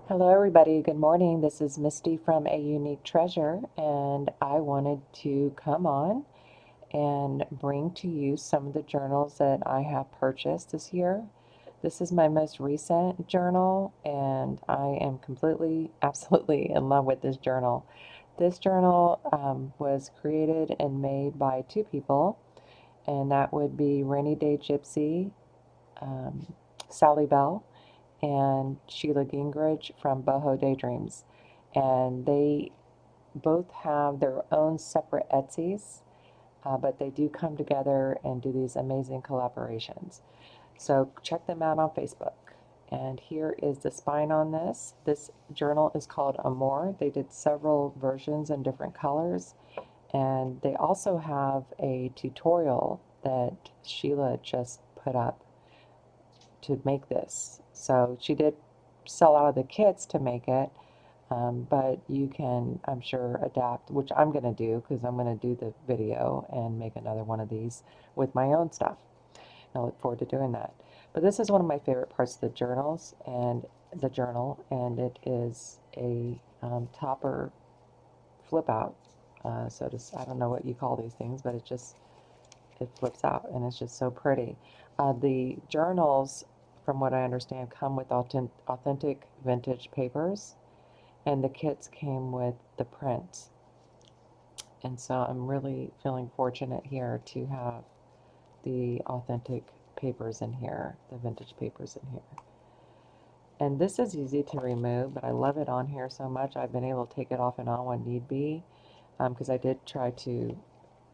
Hello, everybody. Good morning. This is Misty from A Unique Treasure, and I wanted to come on and bring to you some of the journals that I have purchased this year. This is my most recent journal, and I am completely, absolutely in love with this journal. This journal was created and made by two people, and that would be Rainy Day Gypsy, um, Sally Bell, and Sheila Gingrich from Boho Daydreams. And they both have their own separate Etsy's, but they do come together and do these amazing collaborations. So check them out on Facebook. And here is the spine on this. This journal is called Amore. They did several versions in different colors. And they also have a tutorial that Sheila just put up to make this. So she did sell out of the kits to make it, but you can, I'm sure, adapt, which I'm going to do because I'm going to do the video and make another one of these with my own stuff. I look forward to doing that. But this is one of my favorite parts of the journals and the journal, and it is a topper flip out. So just, I don't know what you call these things, but it flips out and it's just so pretty. The journals, from what I understand, come with authentic vintage papers, and the kits came with the prints. And so I'm really feeling fortunate here to have the authentic papers in here, the vintage papers in here. And this is easy to remove, but I love it on here so much. I've been able to take it off and on when need be, because I did try to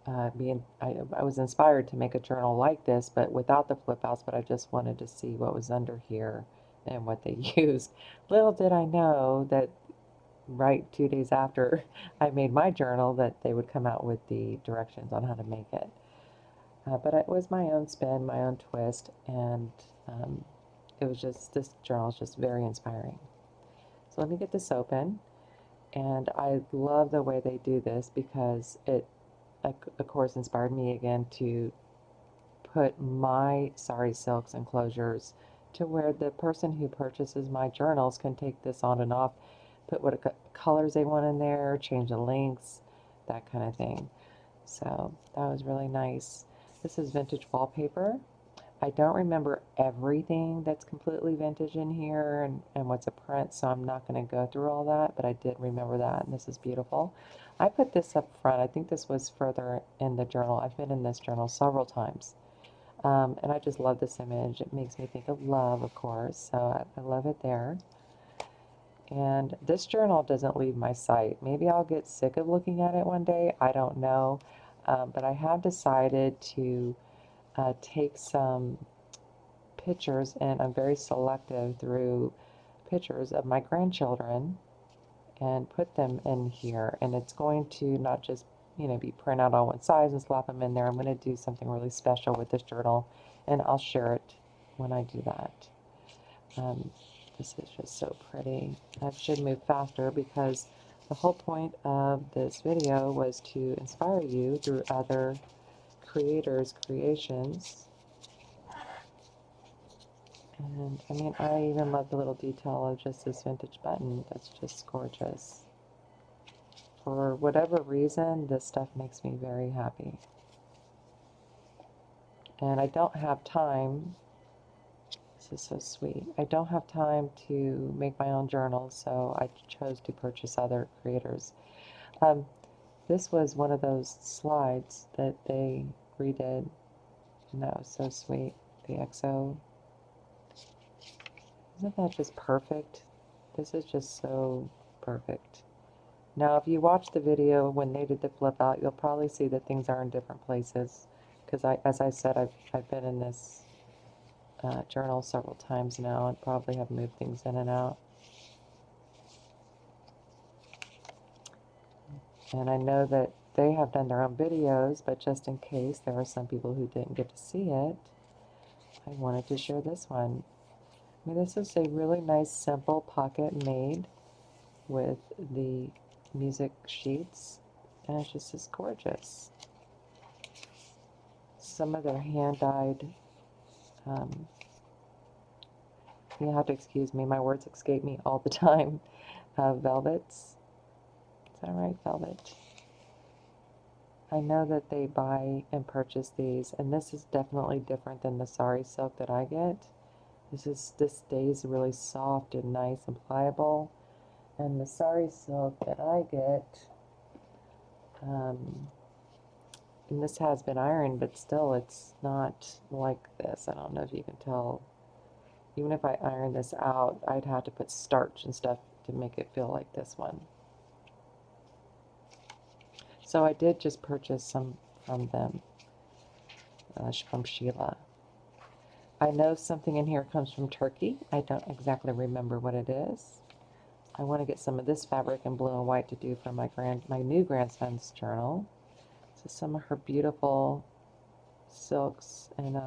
I was inspired to make a journal like this, but without the flip outs, but I just wanted to see what was under here and what they used. Little did I know that right 2 days after I made my journal that they would come out with the directions on how to make it. But it was my own spin, my own twist, and it was just, this journal is just very inspiring. So let me get this open. And I love the way they do this because it, of course, inspired me again to put my sari silks enclosures to where the person who purchases my journals can take this on and off, put what colors they want in there, change the lengths, that kind of thing. So that was really nice. This is vintage wallpaper. I don't remember everything that's completely vintage in here and what's a print, so I'm not going to go through all that, but I did remember that, and this is beautiful. I put this up front. I think this was further in the journal. I've been in this journal several times. And I just love this image. It makes me think of love, of course, so I love it there. And this journal doesn't leave my sight. Maybe I'll get sick of looking at it one day. I don't know. But I have decided to take some pictures, and I'm very selective through pictures of my grandchildren and put them in here. And it's going to not just, be print out on one size and slap them in there. I'm going to do something really special with this journal, and I'll share it when I do that. This is just so pretty. I should move faster because the whole point of this video was to inspire you through other creators' creations. And I mean, I even love the little detail of just this vintage button. That's just gorgeous. For whatever reason, this stuff makes me very happy. And I don't have time. This is so sweet. I don't have time to make my own journals, so I chose to purchase other creators. This was one of those slides that they redid, and that was so sweet. The XO. Isn't that just perfect? This is just so perfect. Now, if you watch the video when they did the flip out, you'll probably see that things are in different places. Because as I said, I've been in this journal several times now and probably have moved things in and out. And I know that they have done their own videos, but just in case there are some people who didn't get to see it, I wanted to share this one. I mean, this is a really nice, simple pocket made with the music sheets, and it's just as gorgeous. Some of their hand-dyed You have to excuse me, my words escape me all the time. Velvets. Is that right? Velvet. I know that they buy and purchase these, and this is definitely different than the sari silk that I get. This stays really soft and nice and pliable. And the sari silk that I get, and this has been ironed, but still it's not like this. I don't know if you can tell. Even if I iron this out, I'd have to put starch and stuff to make it feel like this one. So I did just purchase some from them, from Sheila. I know something in here comes from Turkey. I don't exactly remember what it is. I want to get some of this fabric in blue and white to do for my new grandson's journal. So some of her beautiful silks and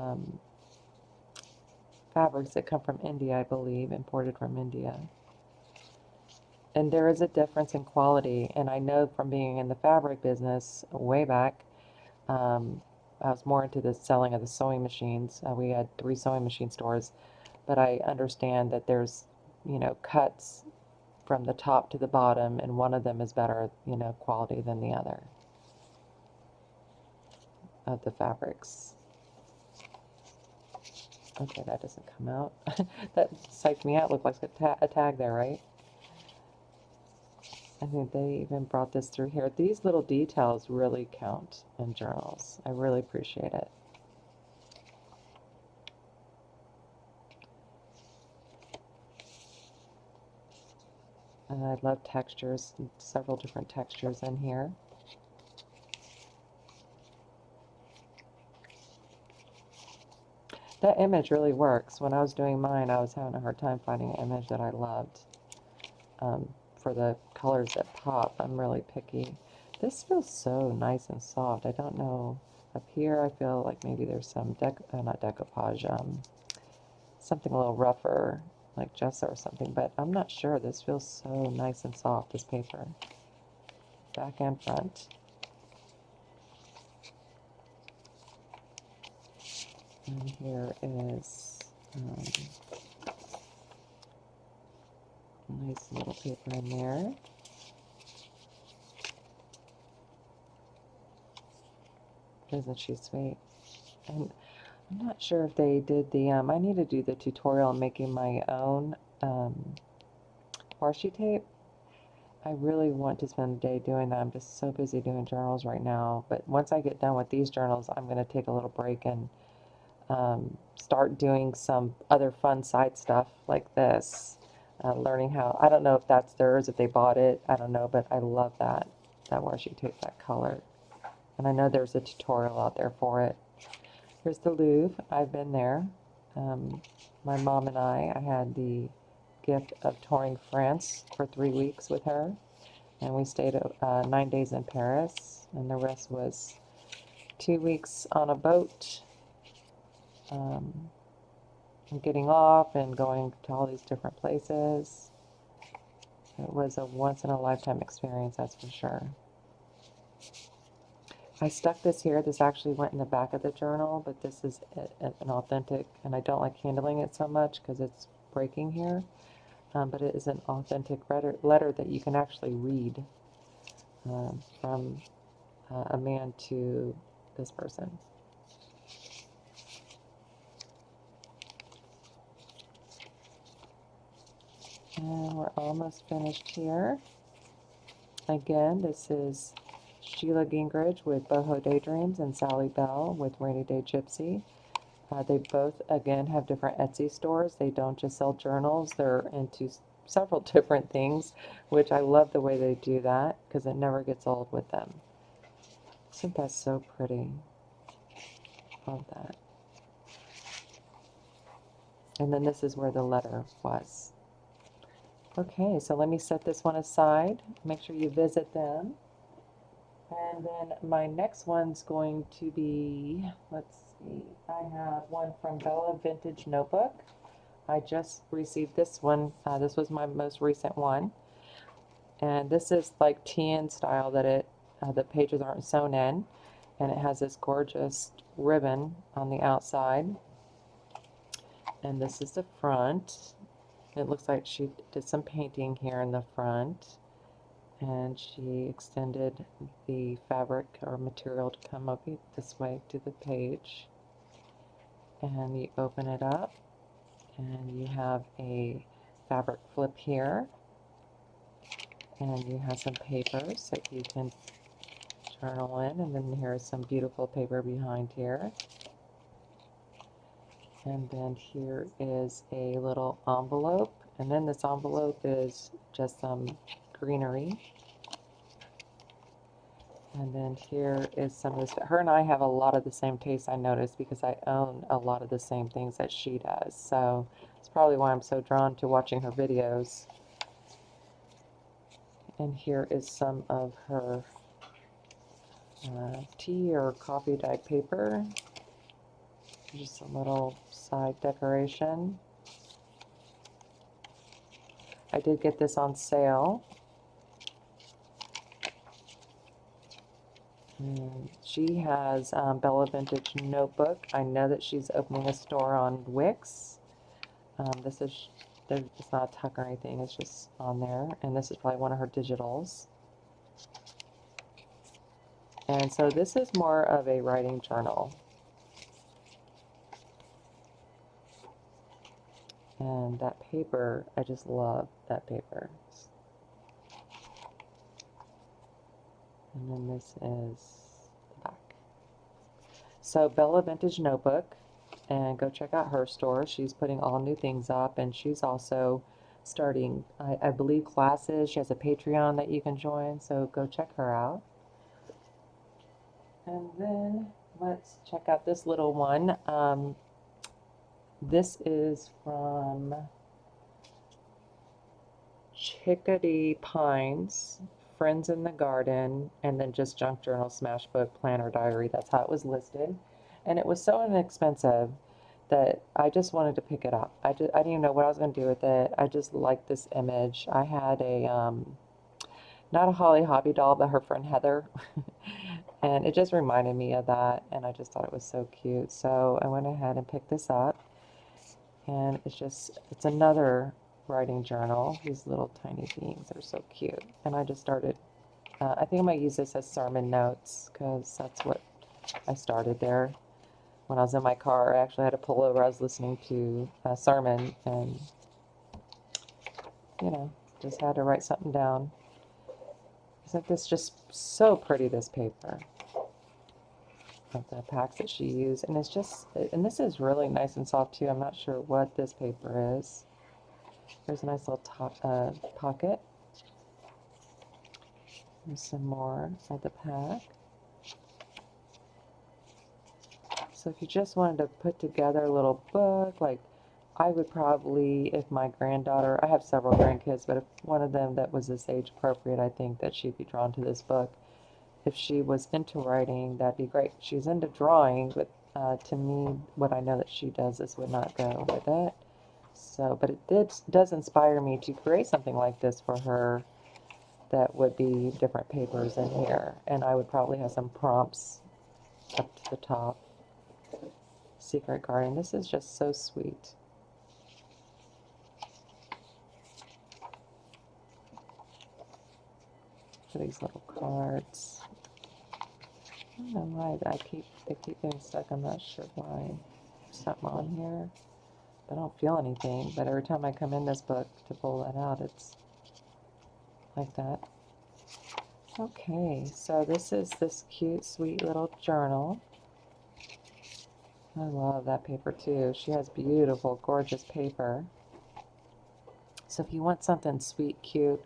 fabrics that come from India, I believe, imported from India. And there is a difference in quality, and I know from being in the fabric business way back, I was more into the selling of the sewing machines. We had 3 sewing machine stores, but I understand that there's, cuts from the top to the bottom, and one of them is better, quality than the other of the fabrics. Okay, that doesn't come out. That psyched me out. Looked like a tag there, right? I think they even brought this through here. These little details really count in journals. I really appreciate it. And I love textures, several different textures in here. That image really works. When I was doing mine, I was having a hard time finding an image that I loved. For the colors that pop, I'm really picky. This feels so nice and soft. I don't know. Up here, I feel like maybe there's some, not decoupage, something a little rougher, like gesso or something, but I'm not sure. This feels so nice and soft, this paper. Back and front. And here is a nice little paper in there. Isn't she sweet? And I'm not sure if they did the, I need to do the tutorial on making my own washi tape. I really want to spend a day doing that. I'm just so busy doing journals right now. But once I get done with these journals, I'm going to take a little break and start doing some other fun side stuff like this. Learning how, I don't know if that's theirs, if they bought it, I don't know, but I love that washi tape, that color. And I know there's a tutorial out there for it. Here's the Louvre. I've been there. My mom and I had the gift of touring France for 3 weeks with her. And we stayed 9 days in Paris. And the rest was 2 weeks on a boat. And getting off and going to all these different places. It was a once-in-a-lifetime experience, that's for sure. I stuck this here. This actually went in the back of the journal, but this is an authentic, and I don't like handling it so much because it's breaking here. But it is an authentic letter that you can actually read from a man to this person. And we're almost finished here. Again, this is Sheila Gingrich with Boho Daydreams and Sally Bell with Rainy Day Gypsy. They both, again, have different Etsy stores. They don't just sell journals. They're into several different things, which I love the way they do that because it never gets old with them. Isn't that so pretty? Love that. And then this is where the letter was. Okay, so let me set this one aside. Make sure you visit them. And then my next one's going to be, let's see, I have one from Bellavintagenotebook. I just received this one. This was my most recent one. And this is like TN style that the pages aren't sewn in. And it has this gorgeous ribbon on the outside. And this is the front. It looks like she did some painting here in the front, and she extended the fabric or material to come up this way to the page. And you open it up, and you have a fabric flip here, and you have some papers that you can journal in, and then here's some beautiful paper behind here. And then here is a little envelope, and then this envelope is just some greenery. And then here is some of this. Her and I have a lot of the same tastes, I noticed, because I own a lot of the same things that she does. So it's probably why I'm so drawn to watching her videos. And here is some of her tea or coffee dyed paper. Just a little side decoration. I did get this on sale. And she has Bella Vintage Notebook. I know that she's opening a store on Wix. This is, it's not a tuck or anything, it's just on there. And this is probably one of her digitals. And so this is more of a writing journal. And that paper, I just love that paper. And then this is the back. So Bella Vintage Notebook, and go check out her store. She's putting all new things up, and she's also starting, I believe, classes. She has a Patreon that you can join, so go check her out. And then let's check out this little one. This is from Chickadee Pines, Friends in the Garden, and then just Junk Journal, Smash Book, Planner Diary. That's how it was listed. And it was so inexpensive that I just wanted to pick it up. I didn't even know what I was going to do with it. I just liked this image. I had a, not a Holly Hobby doll, but her friend Heather. And it just reminded me of that, and I just thought it was so cute. So I went ahead and picked this up. And it's another writing journal. These little tiny beings are so cute. And I just started, I think I'm going to use this as sermon notes, because that's what I started there. When I was in my car, I actually had to pull over. I was listening to a sermon, and, you know, just had to write something down. Isn't this just so pretty, this paper? Of the packs that she used, and it's just, and this is really nice and soft too. I'm not sure what this paper is. There's a nice little pocket. There's some more of the pack. So if you just wanted to put together a little book, like I would probably, if my granddaughter, I have several grandkids, but if one of them that was this age appropriate, I think that she'd be drawn to this book. If she was into writing, that'd be great. She's into drawing, but to me, what I know that she does, this would not go with it. So, but it does inspire me to create something like this for her that would be different papers in here. And I would probably have some prompts up to the top. Secret Garden. This is just so sweet. For these little cards. I don't know why they keep getting stuck. I'm not sure why. There's something on here. I don't feel anything, but every time I come in this book to pull that out, it's like that. Okay, so this is this cute, sweet little journal. I love that paper too. She has beautiful, gorgeous paper. So if you want something sweet, cute,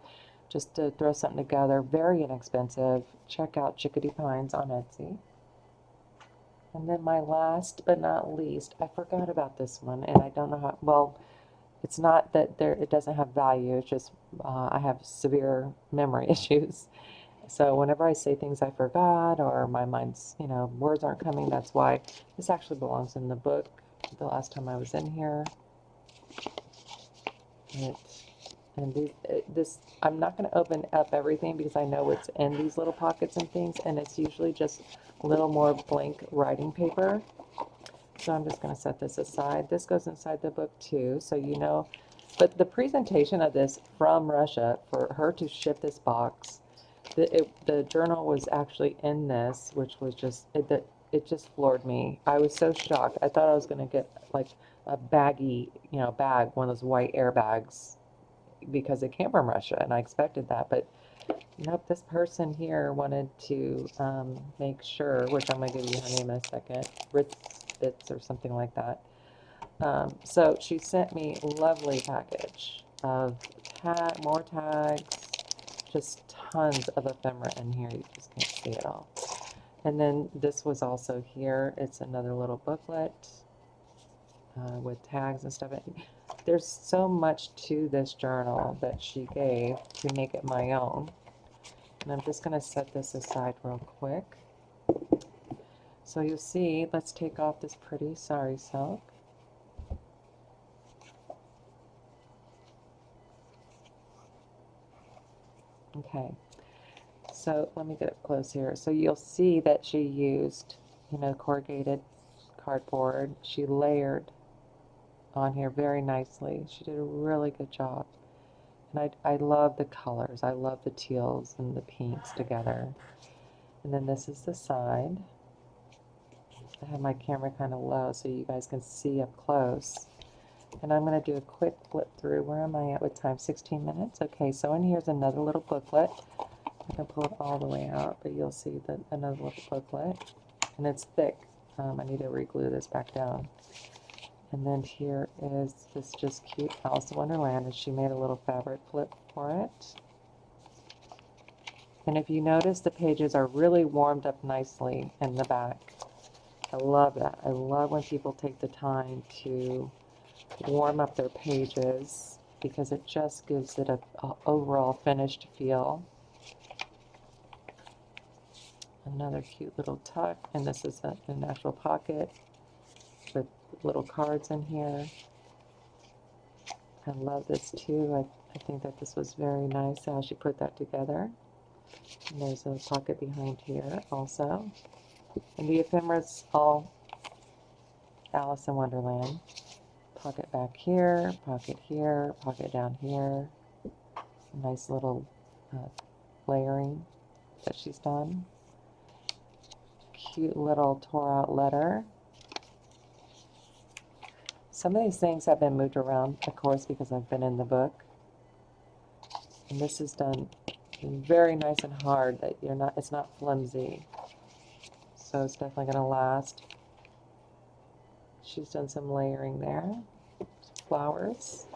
just to throw something together, very inexpensive, check out Chickadee Pines on Etsy. And then my last but not least, I forgot about this one, and I don't know how, well, it's not that it doesn't have value, it's just I have severe memory issues. So whenever I say things I forgot, or my mind's, words aren't coming, that's why. This actually belongs in the book the last time I was in here. I'm not going to open up everything because I know what's in these little pockets and things, and it's usually just a little more blank writing paper. So I'm just going to set this aside. This goes inside the book too, so But the presentation of this from Russia, for her to ship this box, the journal was actually in this, which was just, it just floored me. I was so shocked. I thought I was going to get like a baggy, bag, one of those white airbags, because it came from Russia, and I expected that. But nope, this person here wanted to make sure, which I'm going to give you her name in a second, Ritz Bits or something like that. So she sent me a lovely package of more tags, just tons of ephemera in here. You just can't see it all. And then this was also here. It's another little booklet with tags and stuff. There's so much to this journal that she gave to make it my own. And I'm just going to set this aside real quick. So you'll see, let's take off this pretty sari silk. Okay, so let me get up close here. So you'll see that she used, corrugated cardboard. She layered on here very nicely. She did a really good job. And I love the colors. I love the teals and the pinks together. And then this is the side. I have my camera kind of low so you guys can see up close. And I'm going to do a quick flip through. Where am I at with time? 16 minutes? Okay, so in here's another little booklet. I can pull it all the way out, but you'll see that another little booklet. And it's thick. I need to reglue this back down. And then here is this just cute Alice in Wonderland, and she made a little fabric flip for it. And if you notice, the pages are really warmed up nicely in the back. I love that. I love when people take the time to warm up their pages, because it just gives it a overall finished feel. Another cute little tuck, and this is a natural pocket with little cards in here. I love this too. I think that this was very nice how she put that together. And there's a pocket behind here also. And the ephemera's all Alice in Wonderland. Pocket back here, pocket down here. A nice little layering that she's done. Cute little tore out letter. Some of these things have been moved around, of course, because I've been in the book. And this is done very nice and hard, that it's not flimsy. So it's definitely going to last. She's done some layering there. Some flowers.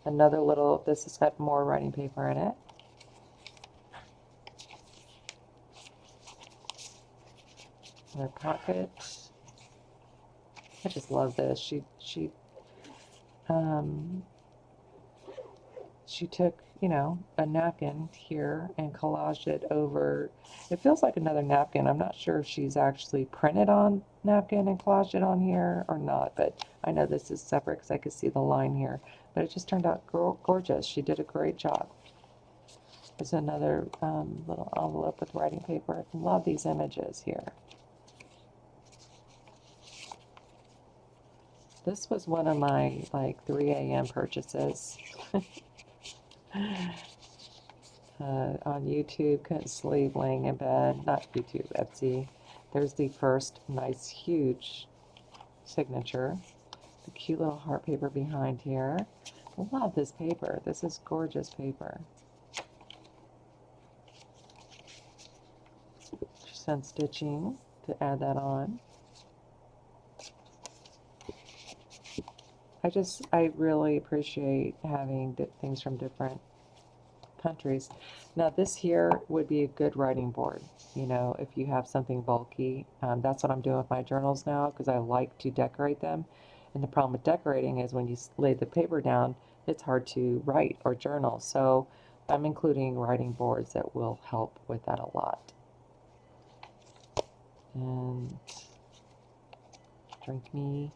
Another little, this has got more writing paper in it. Another pocket. I just love this. She took, a napkin here and collaged it over. It feels like another napkin. I'm not sure if she's actually printed on napkin and collaged it on here or not, but I know this is separate because I could see the line here. But it just turned out gorgeous. She did a great job. There's another little envelope with writing paper. I love these images here. This was one of my 3 a.m. purchases. On YouTube, couldn't sleep, laying in bed. Not YouTube, Etsy. There's the first nice, huge signature. The cute little heart paper behind here. I love this paper. This is gorgeous paper. She's done stitching to add that on. I really appreciate having things from different countries. Now this here would be a good writing board, if you have something bulky. That's what I'm doing with my journals now, because I like to decorate them. And the problem with decorating is when you lay the paper down, it's hard to write or journal. So I'm including writing boards that will help with that a lot. And drink me.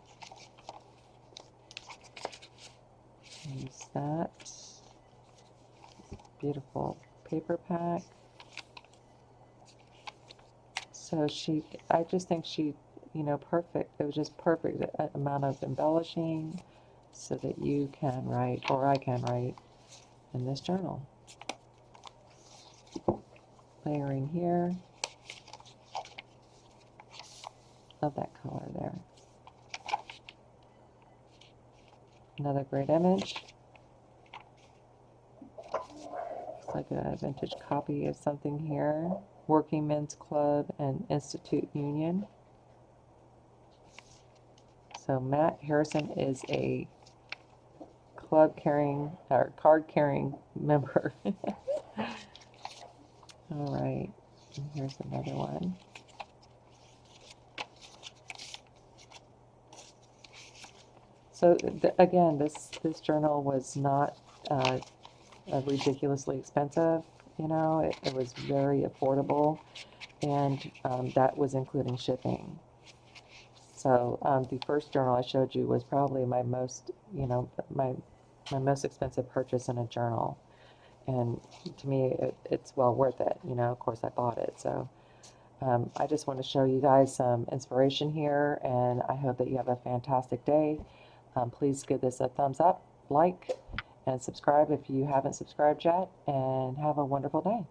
Use that. Beautiful paper pack. So I just think she you know, perfect. It was just perfect amount of embellishing so that you can write, or I can write, in this journal. Layering here. Love that color there. Another great image. Looks like a vintage copy of something here. Working Men's Club and Institute Union. So Matt Harrison is a club carrying or card carrying member. All right, and here's another one. So again, this journal was not ridiculously expensive. You know, it was very affordable, and that was including shipping. So the first journal I showed you was probably my most, you know, my most expensive purchase in a journal. And to me, it's well worth it. You know, of course, I bought it. So I just want to show you guys some inspiration here, and I hope that you have a fantastic day. Please give this a thumbs up, like, and subscribe if you haven't subscribed yet, and have a wonderful day.